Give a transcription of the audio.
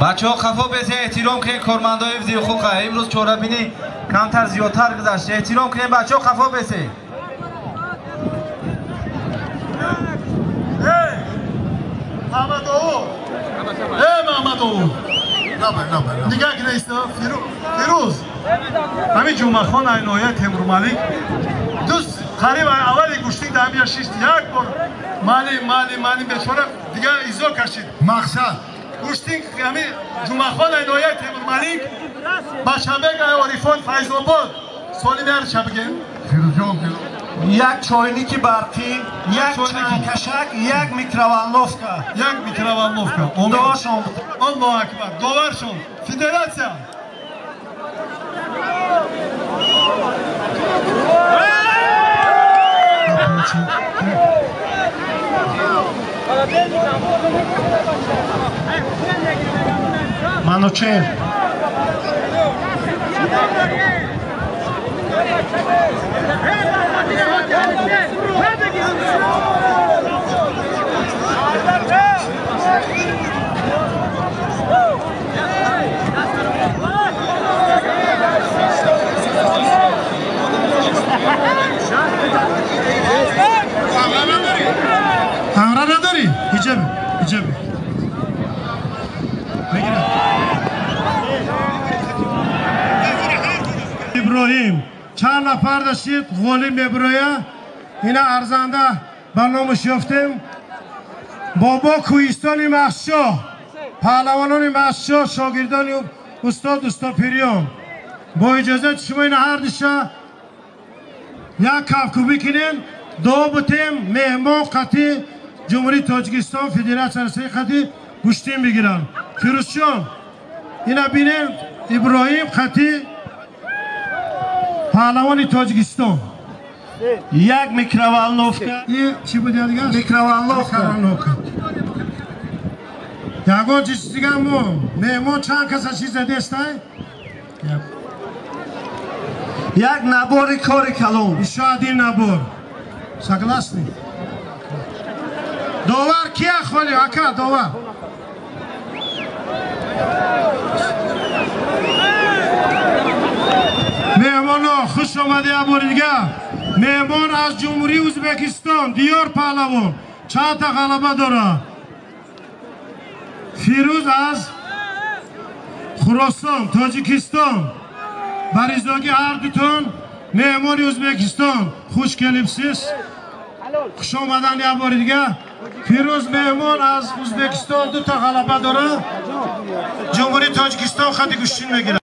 بچه ها خفا بهت احترام کنین کارمندای وزیر خوقه امروز چهاربینی کمتر زیادتر گذشته احترام کنین بچه ها خفا بهت محمدو دیگه که نیست فیروز همین جمعه خان اینایه تیمور مالک دوست قریب اولی گوشتی دامیا شیشت یک بار مالی بیچاره دیگه ایزو کشید مقصد گوشتی همین جمعه خان اینایه تیمور مالک با شبک عارفان فیض آباد سالی میار شبکه فیروز جان یک چاینیک برقی، یک چنگکشک، یک میکروالنوفکا. دوارشون الله اکبر دوارشون فدراسیا منوچهر همراه نداری؟ ایجابی بگیرم ابراهیم چند نفر داشتید غولی میبرویه اینا ارزنده برنامه یافتیم بابا کوهستانی محشا پهلوانان محشا شاگردان استاد پیریان با اجازه شما این هر دشه یک کفکوبی کنین دو بتیم مهمان قطعی جمهوری تاجیکستان فدراسیون رسمی قطعی گوشتیم بگیرن فیروز جان اینا بینین ابراهیم قطعی پهلوانی تاجیکستان یک میکروالنوفکا. این چی بود دیگه؟ میکروالنوفکا. یکان چیز دیگه مهمان چند کس چیز دسته؟ یک نباری کاری کلون. شاید این نبار ساگلاسنی داور کیه خوالی؟ اکا داور مهمان ها خوش آمده یه دیگه مهمان از جمهوری ازبکستان دیار پهلوان چند تا غلبه داره فیروز از خراسان تاجیکستان بریزاگی هر دوتون مهمان ازبکستان خوش کلیپسیس خوش آمدن یه بار دیگه فیروز مهمان از ازبکستان دو تا غلبه داره جمهوری تاجیکستان خطی گوشتین میگیره